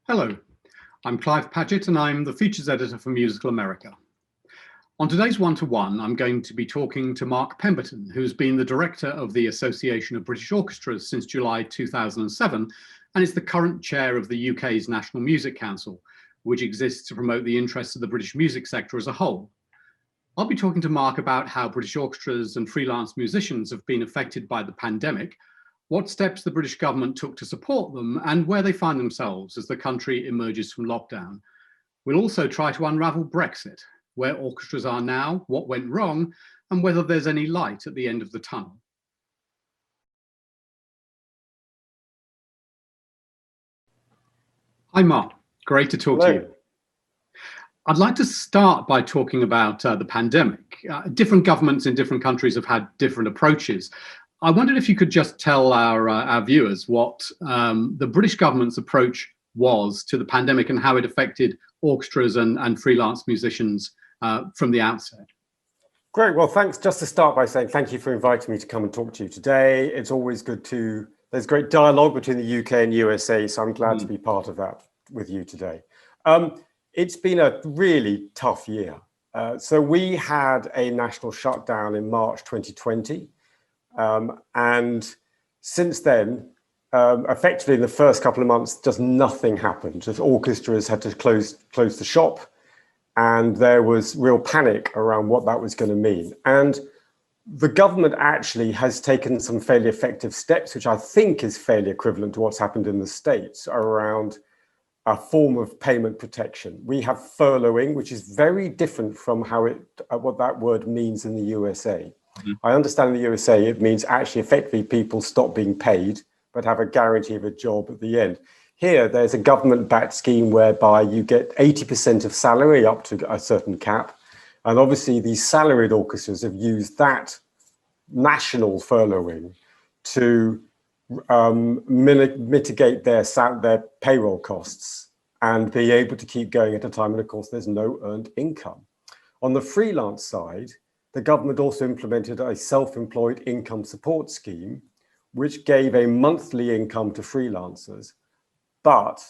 Hello, I'm Clive Paget and I'm the features editor for Musical America. On today's one-to-one, I'm going to be talking to Mark Pemberton, who's been the director of the Association of British Orchestras since July 2007 and is the current chair of the UK's National Music Council, which exists to promote the interests of the British music sector as a whole. I'll be talking to Mark about how British orchestras and freelance musicians have been affected by the pandemic, what steps the British government took to support them, and where they find themselves as the country emerges from lockdown. We'll also try to unravel Brexit, where orchestras are now, what went wrong, and whether there's any light at the end of the tunnel. Hi, Mark. Great to talk to you. I'd like to start by talking about the pandemic. Different governments in different countries have had different approaches. I wondered if you could just tell our viewers what the British government's approach was to the pandemic and how it affected orchestras and freelance musicians from the outset. Great. Well, thanks. Just to start by saying thank you for inviting me to come and talk to you today. It's always good there's great dialogue between the UK and USA, so I'm glad to be part of that with you today. It's been a really tough year. So we had a national shutdown in March 2020. And since then, effectively in the first couple of months, just nothing happened. Just orchestras had to close the shop, and there was real panic around what that was going to mean. And the government actually has taken some fairly effective steps, which I think is fairly equivalent to what's happened in the States around a form of payment protection. We have furloughing, which is very different from what that word means in the USA. I understand in the USA, it means actually effectively people stop being paid, but have a guarantee of a job at the end. Here, there's a government-backed scheme whereby you get 80% of salary up to a certain cap. And obviously these salaried orchestras have used that national furloughing to mitigate their payroll costs and be able to keep going at a time. And of course, there's no earned income. On the freelance side, the government also implemented a self-employed income support scheme, which gave a monthly income to freelancers, but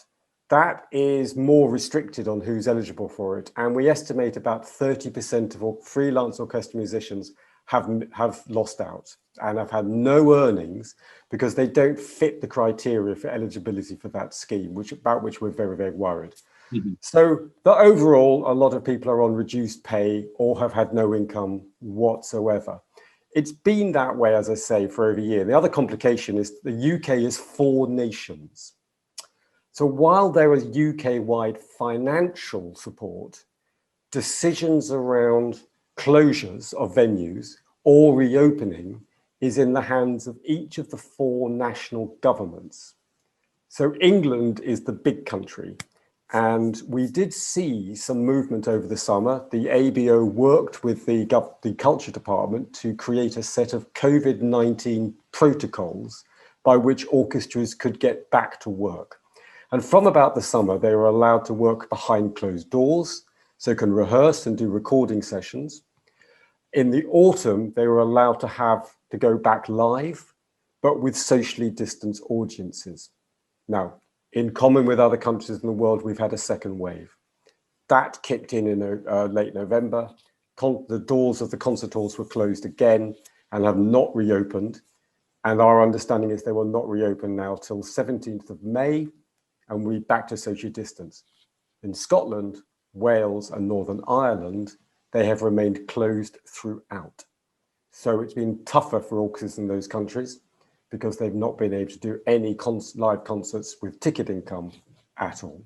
that is more restricted on who's eligible for it. And we estimate about 30% of all freelance orchestra musicians have lost out and have had no earnings because they don't fit the criteria for eligibility for that scheme, about which we're very, very worried. So overall, a lot of people are on reduced pay or have had no income whatsoever. It's been that way, as I say, for over a year. The other complication is the UK is 4 nations. So while there is UK-wide financial support, decisions around closures of venues or reopening is in the hands of each of the 4 national governments. So England is the big country. And we did see some movement over the summer. The ABO worked with the culture department to create a set of COVID-19 protocols by which orchestras could get back to work. And from about the summer, they were allowed to work behind closed doors, so can rehearse and do recording sessions. In the autumn, they were allowed to go back live, but with socially distanced audiences. Now, in common with other countries in the world, we've had a second wave. That kicked in late November. The doors of the concert halls were closed again and have not reopened. And our understanding is they will not reopen now till 17th of May, and we're back to social distance. In Scotland, Wales, and Northern Ireland, they have remained closed throughout. So it's been tougher for orchestras in those countries, because they've not been able to do any live concerts with ticket income at all.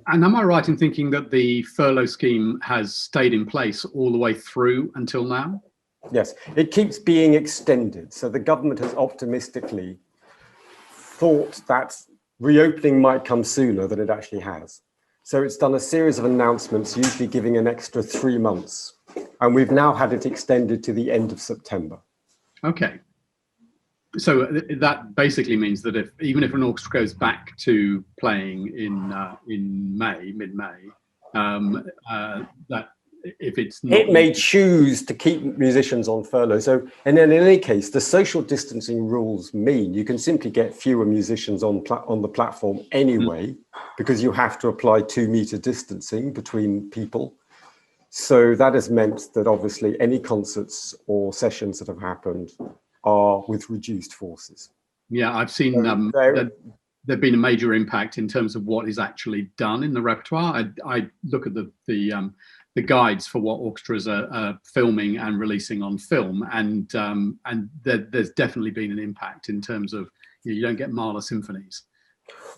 And am I right in thinking that the furlough scheme has stayed in place all the way through until now? Yes, it keeps being extended. So the government has optimistically thought that reopening might come sooner than it actually has. So it's done a series of announcements, usually giving an extra 3 months. And we've now had it extended to the end of September. Okay. So that basically means that even if an orchestra goes back to playing in May, mid-May, that if it's not. It may choose to keep musicians on furlough. So, and then in any case, the social distancing rules mean you can simply get fewer musicians on the platform anyway, because you have to apply 2-meter distancing between people. So that has meant that obviously any concerts or sessions that have happened are with reduced forces. Yeah, I've seen there've been a major impact in terms of what is actually done in the repertoire. I look at the guides for what orchestras are filming and releasing on film, and there's definitely been an impact in terms of you don't get Mahler symphonies.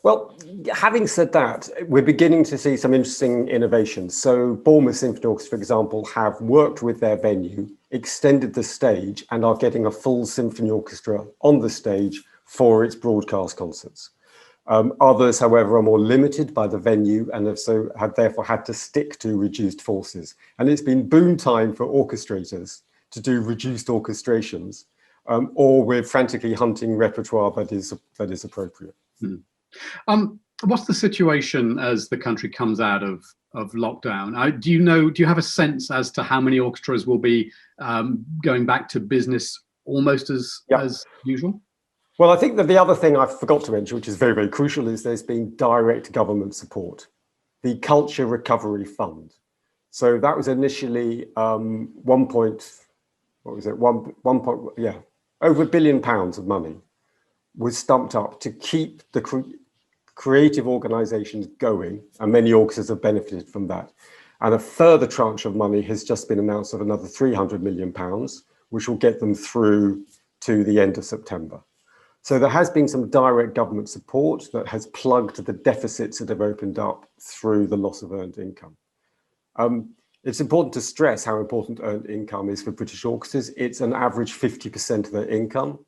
Well, having said that, we're beginning to see some interesting innovations. So Bournemouth Symphony Orchestra, for example, have worked with their venue, extended the stage, and are getting a full symphony orchestra on the stage for its broadcast concerts. Others, however, are more limited by the venue and have therefore had to stick to reduced forces. And it's been boom time for orchestrators to do reduced orchestrations, or we're frantically hunting repertoire that is appropriate. What's the situation as the country comes out of lockdown? Do you have a sense as to how many orchestras will be going back to business almost as usual? Well, I think that the other thing I forgot to mention, which is very, very crucial, is there's been direct government support. The Culture Recovery Fund. So that was initially over £1 billion of money was stumped up to keep the creative organisations going, and many orchestras have benefited from that. And a further tranche of money has just been announced of another £300 million, which will get them through to the end of September. So there has been some direct government support that has plugged the deficits that have opened up through the loss of earned income. It's important to stress how important earned income is for British orchestras. It's an average 50% of their income.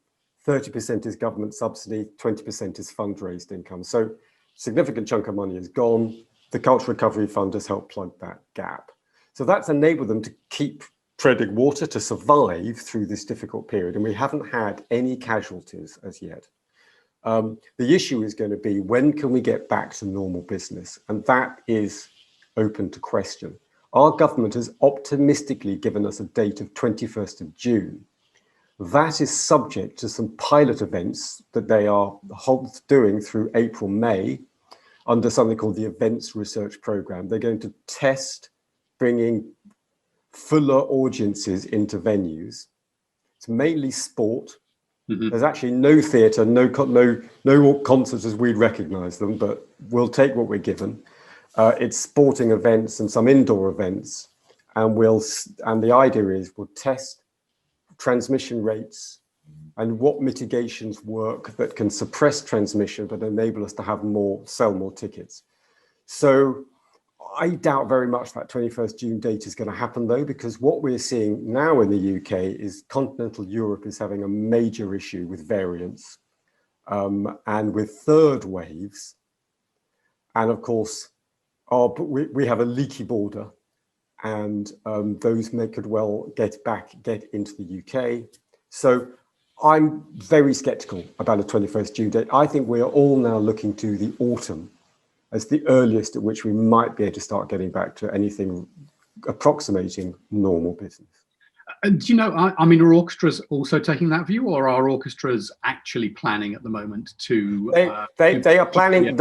30% is government subsidy, 20% is fundraised income. So a significant chunk of money is gone. The Cultural Recovery Fund has helped plug that gap. So that's enabled them to keep treading water, to survive through this difficult period. And we haven't had any casualties as yet. The issue is going to be, when can we get back to normal business? And that is open to question. Our government has optimistically given us a date of 21st of June. That is subject to some pilot events that they are doing through April, May, under something called the Events Research Programme. They're going to test bringing fuller audiences into venues. It's mainly sport. There's actually no theatre, no concerts as we'd recognise them, but we'll take what we're given. It's sporting events and some indoor events, and the idea is we'll test transmission rates and what mitigations work that can suppress transmission but enable us to have sell more tickets. So I doubt very much that 21st June date is going to happen, though, because what we're seeing now in the UK is continental Europe is having a major issue with variants and with third waves. And of course, we have a leaky border, and those could well get into the UK. So I'm very sceptical about a 21st June date. I think we are all now looking to the autumn as the earliest at which we might be able to start getting back to anything approximating normal business. And do you know, are orchestras also taking that view, or are orchestras actually planning at the moment to... They are planning,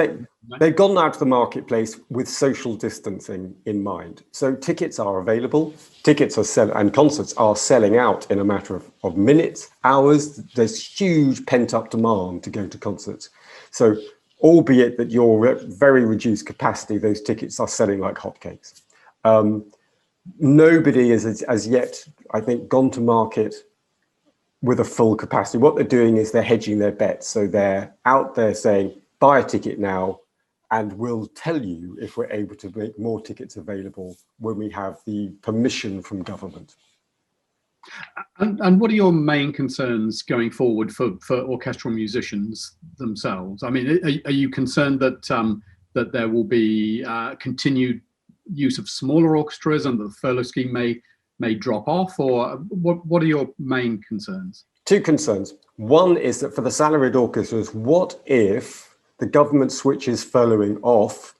they've gone out to the marketplace with social distancing in mind. So tickets are available, and concerts are selling out in a matter of minutes, hours. There's huge pent-up demand to go to concerts. So albeit that you're at very reduced capacity, those tickets are selling like hotcakes. Nobody is as yet, I think, gone to market with a full capacity. What they're doing is they're hedging their bets. So they're out there saying, buy a ticket now, and we'll tell you if we're able to make more tickets available when we have the permission from government. And what are your main concerns going forward for orchestral musicians themselves? I mean, are you concerned that there will be continued use of smaller orchestras and the furlough scheme may drop off, or what are your main concerns? Two concerns. One is that for the salaried orchestras, what if the government switches furloughing off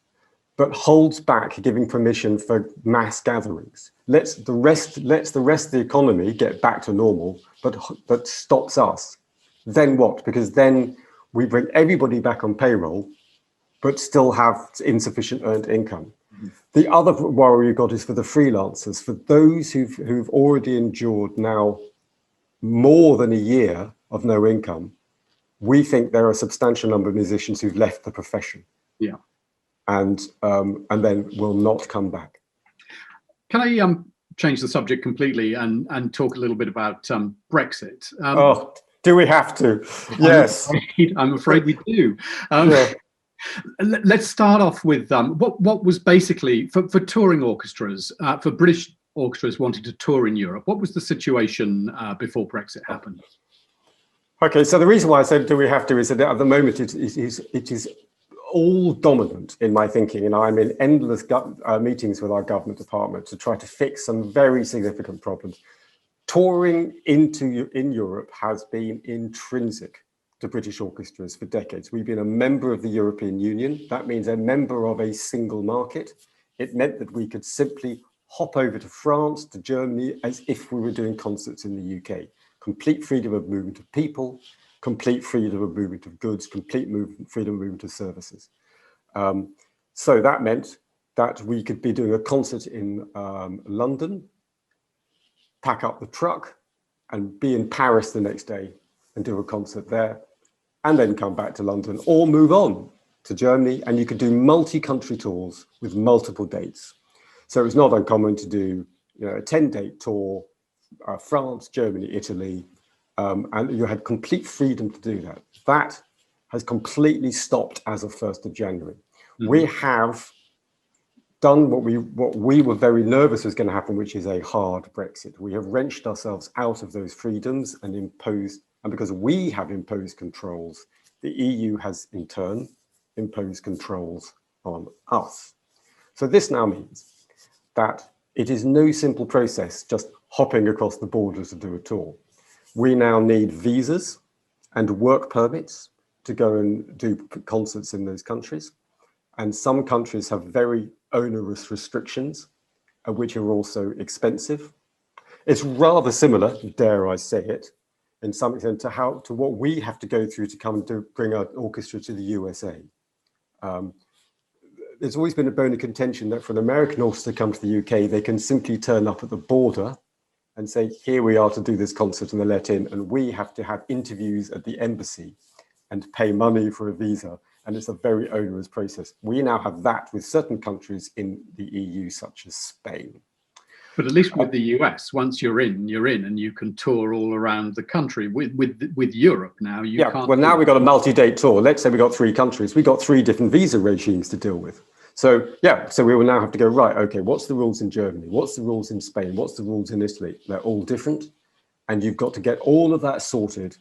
but holds back giving permission for mass gatherings. Lets the rest of the economy get back to normal, but stops us. Then what? Because then we bring everybody back on payroll, but still have insufficient earned income. The other worry you've got is for the freelancers, for those who've already endured now more than a year of no income. We think there are a substantial number of musicians who've left the profession. Yeah. And then will not come back. Can I change the subject completely and talk a little bit about Brexit? Oh, do we have to? Yes. I'm afraid we do. Yeah. Let's start off with what was basically, for touring orchestras, for British orchestras wanting to tour in Europe, what was the situation before Brexit happened? Okay, so the reason why I said do we have to is that at the moment it is all dominant in my thinking, and I'm in endless meetings with our government department to try to fix some very significant problems. Touring in Europe has been intrinsic to British orchestras for decades. We've been a member of the European Union. That means a member of a single market. It meant that we could simply hop over to France, to Germany, as if we were doing concerts in the UK. Complete freedom of movement of people, complete freedom of movement of goods, complete freedom of movement of services. So that meant that we could be doing a concert in London, pack up the truck and be in Paris the next day and do a concert there, and then come back to London or move on to Germany. And you could do multi-country tours with multiple dates. So it was not uncommon to do a 10-date tour, France, Germany, Italy, and you had complete freedom to do that. That has completely stopped as of 1st of January. Mm-hmm. We have done what we were very nervous was going to happen, which is a hard Brexit. We have wrenched ourselves out of those freedoms and imposed, and because we have imposed controls, the EU has in turn imposed controls on us. So this now means that it is no simple process just hopping across the borders to do a tour. We now need visas and work permits to go and do concerts in those countries. And some countries have very onerous restrictions, which are also expensive. It's rather similar, dare I say it, in some extent to what we have to go through to come and bring our orchestra to the USA. There's always been a bone of contention that for an American orchestra to come to the UK, they can simply turn up at the border and say, here we are to do this concert, and they're let in, and we have to have interviews at the embassy and pay money for a visa, and it's a very onerous process. We now have that with certain countries in the EU, such as Spain. But at least with the US, once you're in, and you can tour all around the country. With Europe now, you can't. Well, now we've got a multi-date tour. Let's say we got 3 countries. We got 3 different visa regimes to deal with. So so we will now have to go, right, okay, what's the rules in Germany? What's the rules in Spain? What's the rules in Italy? They're all different. And you've got to get all of that sorted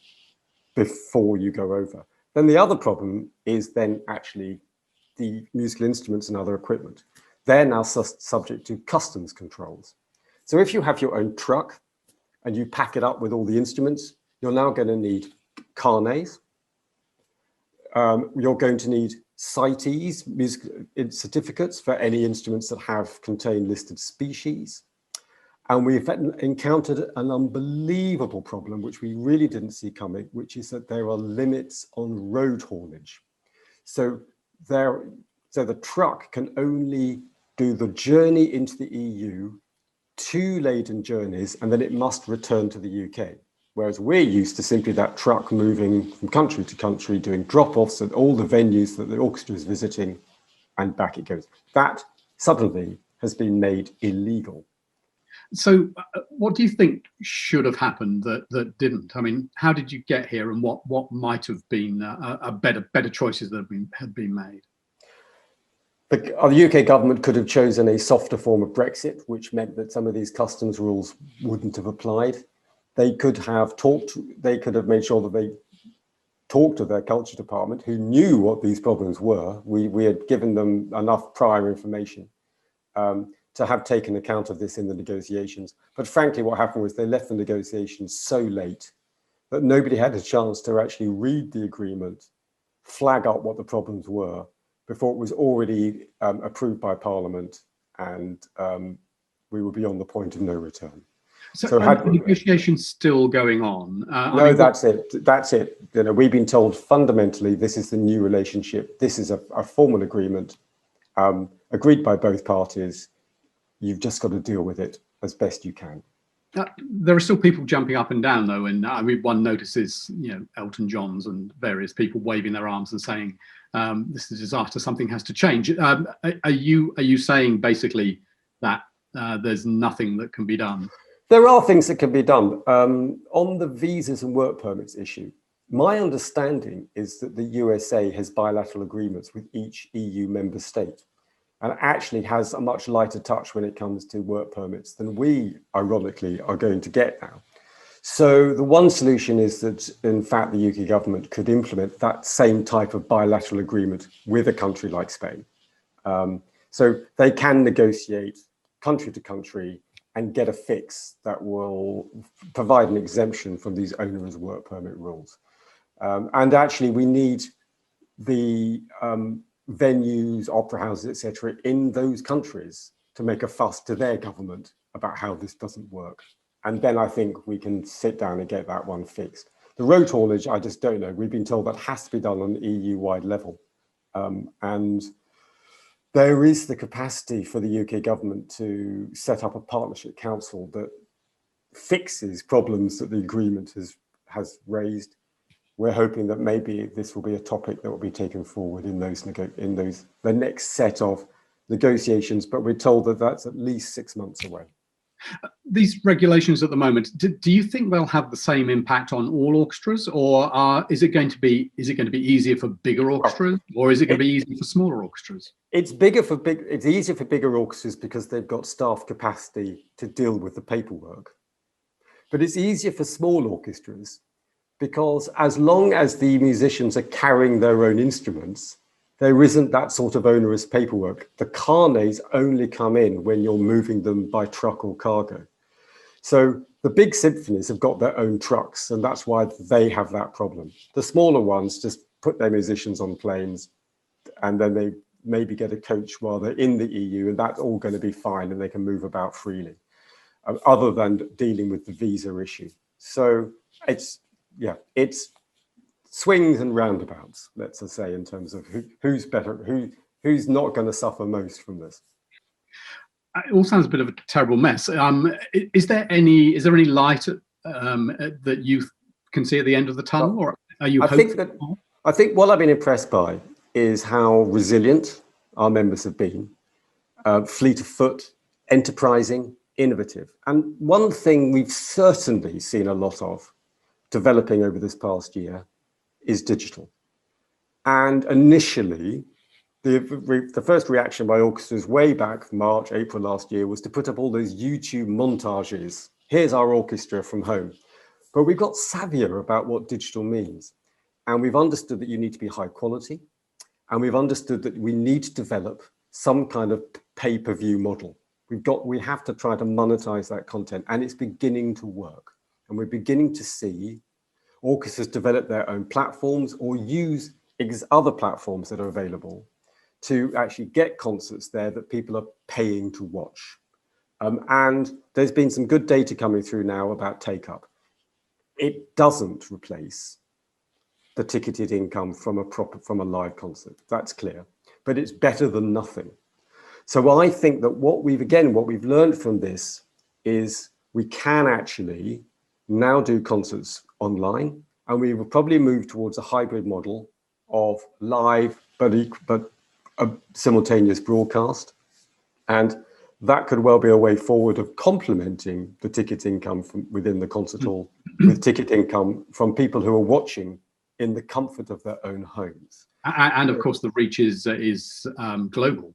before you go over. Then the other problem is then actually the musical instruments and other equipment. They're now subject to customs controls. So if you have your own truck and you pack it up with all the instruments, you're now going to need carnets. You're going to need CITES, music certificates for any instruments that contain listed species. And we've encountered an unbelievable problem, which we really didn't see coming, which is that there are limits on road haulage. So the truck can only do the journey into the EU, 2 laden journeys, and then it must return to the UK. Whereas we're used to simply that truck moving from country to country, doing drop-offs at all the venues that the orchestra is visiting, and back it goes. That suddenly has been made illegal. So what do you think should have happened that didn't? I mean, how did you get here, and what might have been better choices that had been made? The UK government could have chosen a softer form of Brexit, which meant that some of these customs rules wouldn't have applied. They could have made sure that they talked to their culture department, who knew what these problems were. We had given them enough prior information to have taken account of this in the negotiations. But frankly, what happened was they left the negotiations so late that nobody had a chance to actually read the agreement, flag up what the problems were, before it was already approved by Parliament, and we would be on the point of no return. So are the negotiations still going on? No, that's it. That's it. You know, we've been told fundamentally this is the new relationship. This is a formal agreement agreed by both parties. You've just got to deal with it as best you can. There are still people jumping up and down, though, and I mean, one notices, you know, Elton John's and various people waving their arms and saying, "This is a disaster. Something has to change." Are you saying basically that there's nothing that can be done? There are things that can be done. On the visas and work permits issue, my understanding is that the USA has bilateral agreements with each EU member state, and actually has a much lighter touch when it comes to work permits than we, ironically, are going to get now. So the one solution is that, in fact, the UK government could implement that same type of bilateral agreement with a country like Spain. So they can negotiate country to country and get a fix that will provide an exemption from these onerous work permit rules. And actually, we need the venues, opera houses, etc., in those countries to make a fuss to their government about how this doesn't work. And then I think we can sit down and get that one fixed. The road haulage, I just don't know. We've been told that has to be done on an EU-wide level. And there is the capacity for the UK government to set up a partnership council that fixes problems that the agreement has raised. We're hoping that maybe this will be a topic that will be taken forward in the next set of negotiations, but we're told that that's at least 6 months away. These regulations at the moment, do you think they'll have the same impact on all orchestras, or is it going to be easier for bigger orchestras, or is it going to be easier for smaller orchestras? It's easier for bigger orchestras because they've got staff capacity to deal with the paperwork. But it's easier for small orchestras because as long as the musicians are carrying their own instruments, there isn't that sort of onerous paperwork. The carnets only come in when you're moving them by truck or cargo. So the big symphonies have got their own trucks, and that's why they have that problem. The smaller ones just put their musicians on planes, and then they maybe get a coach while they're in the EU, and that's all going to be fine, and they can move about freely, other than dealing with the visa issue. So it's swings and roundabouts, let's just say, in terms of who's better, who's not going to suffer most from this. It all sounds a bit of a terrible mess. Is there any light that you can see at the end of the tunnel, or are you hopeful? I think what I've been impressed by is how resilient our members have been, fleet of foot, enterprising, innovative. And one thing we've certainly seen a lot of developing over this past year is digital. And initially, the first reaction by orchestras way back March, April last year was to put up all those YouTube montages. Here's our orchestra from home. But we've got savvier about what digital means. And we've understood that you need to be high quality. And we've understood that we need to develop some kind of pay-per-view model. We have to try to monetize that content, and it's beginning to work. And we're beginning to see orchestras develop their own platforms or use other platforms that are available to actually get concerts there that people are paying to watch. And there's been some good data coming through now about take-up. It doesn't replace the ticketed income from a live concert, that's clear, but it's better than nothing. So I think that what we've learned from this is we can actually now do concerts online, and we will probably move towards a hybrid model of live but a simultaneous broadcast. And that could well be a way forward of complementing the ticket income from within the concert hall with ticket income from people who are watching in the comfort of their own homes. And of course, the reach is global.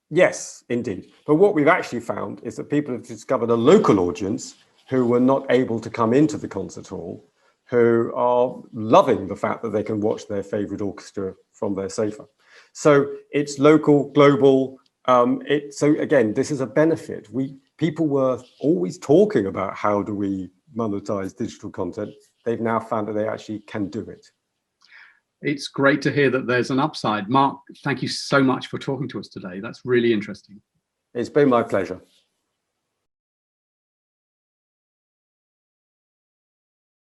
Yes, indeed. But what we've actually found is that people have discovered a local audience who were not able to come into the concert hall, who are loving the fact that they can watch their favorite orchestra from their sofa. So it's local, global. So again, this is a benefit. People were always talking about how do we monetize digital content. They've now found that they actually can do it. It's great to hear that there's an upside. Mark, thank you so much for talking to us today. That's really interesting. It's been my pleasure.